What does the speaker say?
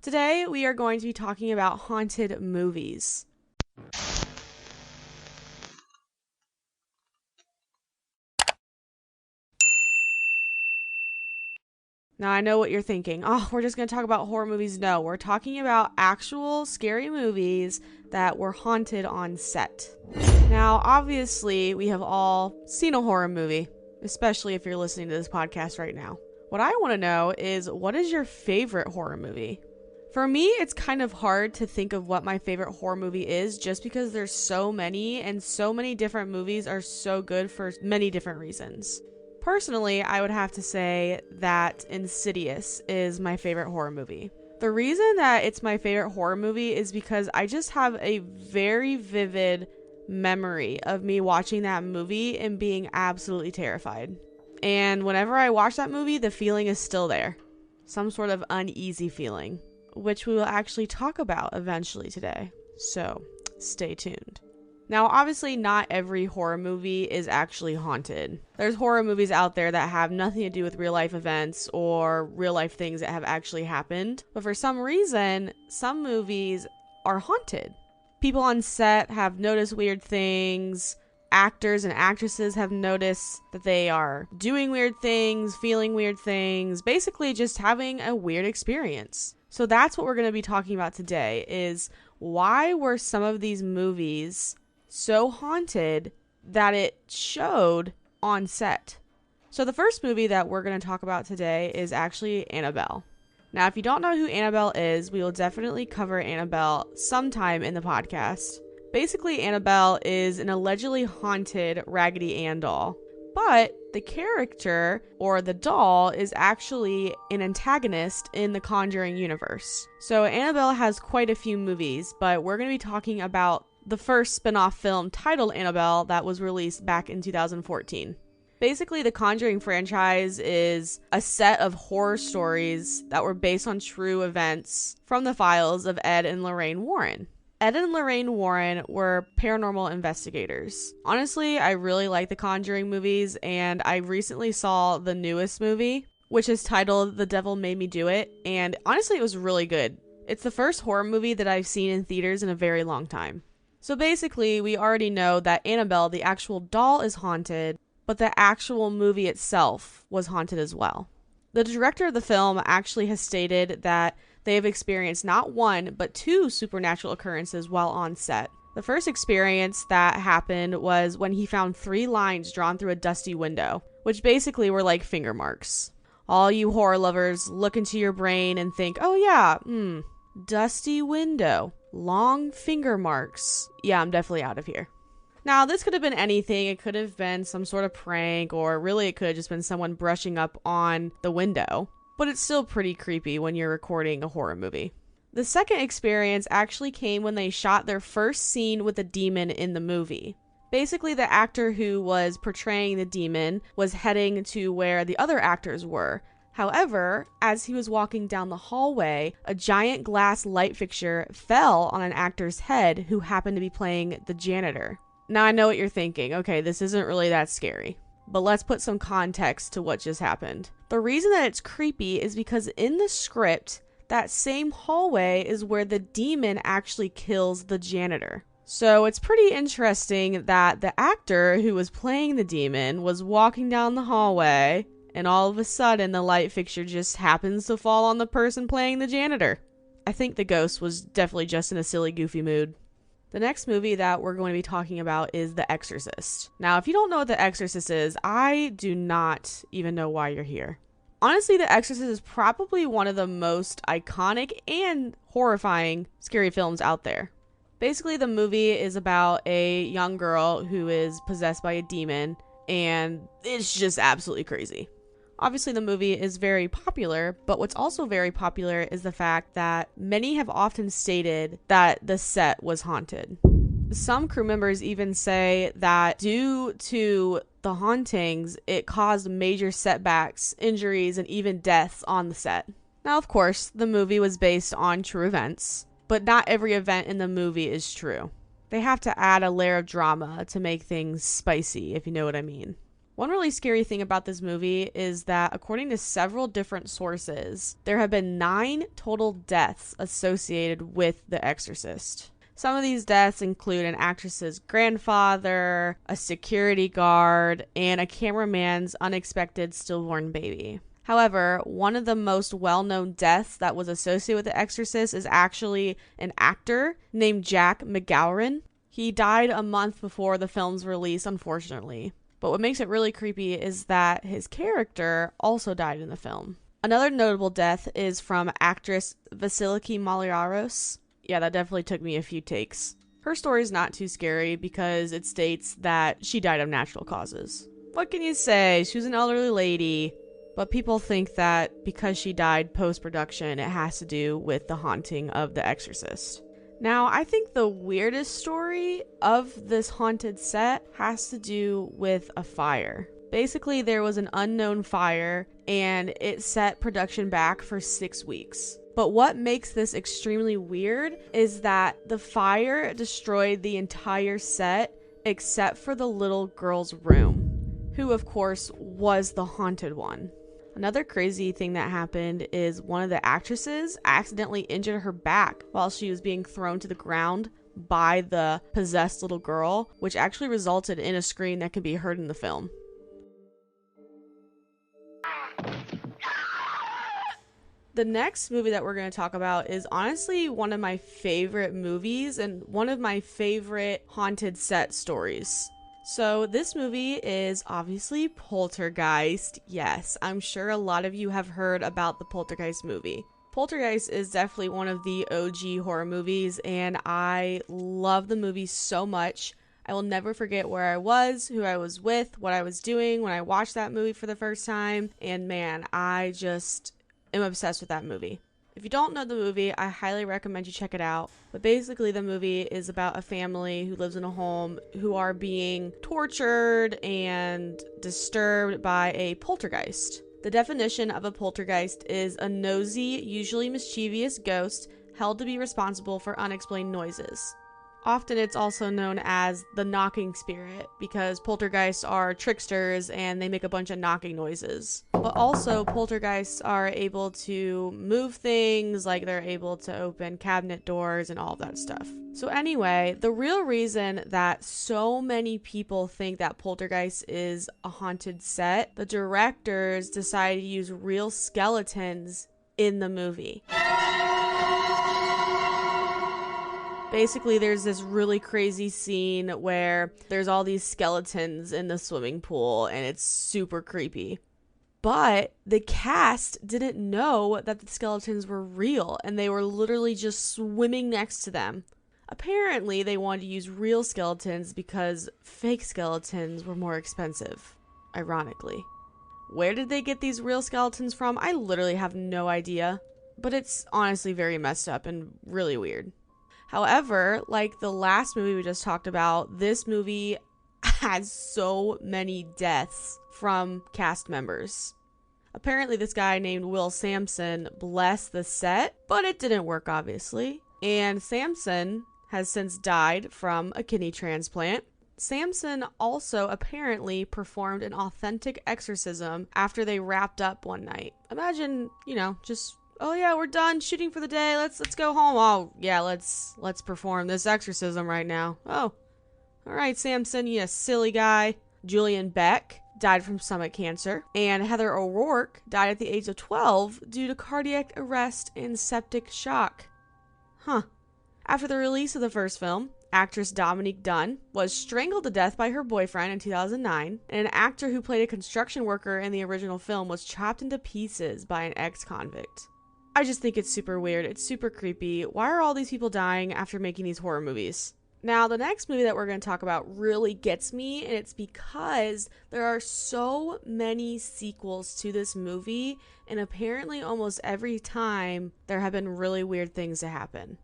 Today, we are going to be talking about haunted movies. Now, I know what you're thinking. Oh, we're just going to talk about horror movies. No, we're talking about actual scary movies that were haunted on set. Now, obviously, we have all seen a horror movie, especially if you're listening to this podcast right now. What I want to know is, what is your favorite horror movie? For me, it's kind of hard to think of what my favorite horror movie is just because there's so many and so many different movies are so good for many different reasons. Personally, I would have to say that Insidious is my favorite horror movie. The reason that it's my favorite horror movie is because I just have a very vivid memory of me watching that movie and being absolutely terrified. And whenever I watch that movie, the feeling is still there. Some sort of uneasy feeling, which we will actually talk about eventually today. So, stay tuned. Now, obviously, not every horror movie is actually haunted. There's horror movies out there that have nothing to do with real life events or real life things that have actually happened. But for some reason, some movies are haunted. People on set have noticed weird things. Actors and actresses have noticed that they are doing weird things, feeling weird things, basically just having a weird experience. So that's what we're going to be talking about today is why were some of these movies so haunted that it showed on set. So the first movie that we're going to talk about today is actually Annabelle. Now, if you don't know who Annabelle is, we will definitely cover Annabelle sometime in the podcast. Basically, Annabelle is an allegedly haunted Raggedy Ann doll, but the character or the doll is actually an antagonist in the Conjuring universe. So Annabelle has quite a few movies, but we're going to be talking about the first spin-off film titled Annabelle that was released back in 2014. Basically, the Conjuring franchise is a set of horror stories that were based on true events from the files of Ed and Lorraine Warren. Ed and Lorraine Warren were paranormal investigators. Honestly, I really like the Conjuring movies, and I recently saw the newest movie, which is titled The Devil Made Me Do It, and honestly, it was really good. It's the first horror movie that I've seen in theaters in a very long time. So basically, we already know that Annabelle, the actual doll, is haunted, but the actual movie itself was haunted as well. The director of the film actually has stated that they have experienced not one, but two supernatural occurrences while on set. The first experience that happened was when he found 3 lines drawn through a dusty window, which basically were like finger marks. All you horror lovers look into your brain and think, oh yeah, dusty window, long finger marks. Yeah, I'm definitely out of here. Now, this could have been anything. It could have been some sort of prank, or really it could have just been someone brushing up on the window. But it's still pretty creepy when you're recording a horror movie. The second experience actually came when they shot their first scene with a demon in the movie. Basically, the actor who was portraying the demon was heading to where the other actors were. However, as he was walking down the hallway, a giant glass light fixture fell on an actor's head who happened to be playing the janitor. Now, I know what you're thinking. Okay, this isn't really that scary. But let's put some context to what just happened. The reason that it's creepy is because in the script, that same hallway is where the demon actually kills the janitor. So it's pretty interesting that the actor who was playing the demon was walking down the hallway, and all of a sudden the light fixture just happens to fall on the person playing the janitor. I think the ghost was definitely just in a silly, goofy mood. The next movie that we're going to be talking about is The Exorcist. Now, if you don't know what The Exorcist is, I do not even know why you're here. Honestly, The Exorcist is probably one of the most iconic and horrifying scary films out there. Basically, the movie is about a young girl who is possessed by a demon, and it's just absolutely crazy. Obviously, the movie is very popular, but what's also very popular is the fact that many have often stated that the set was haunted. Some crew members even say that due to the hauntings, it caused major setbacks, injuries, and even deaths on the set. Now, of course, the movie was based on true events, but not every event in the movie is true. They have to add a layer of drama to make things spicy, if you know what I mean. One really scary thing about this movie is that, according to several different sources, there have been 9 total deaths associated with The Exorcist. Some of these deaths include an actress's grandfather, a security guard, and a cameraman's unexpected stillborn baby. However, one of the most well-known deaths that was associated with The Exorcist is actually an actor named Jack McGowan. He died a month before the film's release, unfortunately. But what makes it really creepy is that his character also died in the film. Another notable death is from actress Vasiliki Maliaros. Yeah, that definitely took me a few takes. Her story is not too scary because it states that she died of natural causes. What can you say? She was an elderly lady. But people think that because she died post-production, it has to do with the haunting of The Exorcist. Now, I think the weirdest story of this haunted set has to do with a fire. Basically, there was an unknown fire, and it set production back for 6 weeks. But what makes this extremely weird is that the fire destroyed the entire set except for the little girl's room, who, of course, was the haunted one. Another crazy thing that happened is one of the actresses accidentally injured her back while she was being thrown to the ground by the possessed little girl, which actually resulted in a scream that can be heard in the film. The next movie that we're going to talk about is honestly one of my favorite movies and one of my favorite haunted set stories. So this movie is obviously Poltergeist. Yes, I'm sure a lot of you have heard about the Poltergeist movie. Poltergeist is definitely one of the OG horror movies, and I love the movie so much. I will never forget where I was, who I was with, what I was doing when I watched that movie for the first time, and man, I just am obsessed with that movie. If you don't know the movie, I highly recommend you check it out. But basically, the movie is about a family who lives in a home who are being tortured and disturbed by a poltergeist. The definition of a poltergeist is a nosy, usually mischievous ghost held to be responsible for unexplained noises. Often it's also known as the knocking spirit because poltergeists are tricksters and they make a bunch of knocking noises. But also poltergeists are able to move things, like they're able to open cabinet doors and all of that stuff. So anyway, the real reason that so many people think that Poltergeist is a haunted set, the directors decided to use real skeletons in the movie. Basically, there's this really crazy scene where there's all these skeletons in the swimming pool, and it's super creepy. But the cast didn't know that the skeletons were real, and they were literally just swimming next to them. Apparently, they wanted to use real skeletons because fake skeletons were more expensive, ironically. Where did they get these real skeletons from? I literally have no idea. But it's honestly very messed up and really weird. However, like the last movie we just talked about, this movie has so many deaths from cast members. Apparently this guy named Will Sampson blessed the set, but it didn't work obviously. And Sampson has since died from a kidney transplant. Sampson also apparently performed an authentic exorcism after they wrapped up one night. Imagine, just, oh yeah, we're done shooting for the day. Let's go home. Oh yeah, let's perform this exorcism right now. Oh, all right, Sampson, you silly guy. Julian Beck died from stomach cancer, and Heather O'Rourke died at the age of 12 due to cardiac arrest and septic shock. After the release of the first film, actress Dominique Dunn was strangled to death by her boyfriend in 2009, and an actor who played a construction worker in the original film was chopped into pieces by an ex-convict. I just think it's super weird. It's super creepy. Why are all these people dying after making these horror movies? Now, the next movie that we're going to talk about really gets me, and it's because there are so many sequels to this movie, and apparently almost every time there have been really weird things to happen.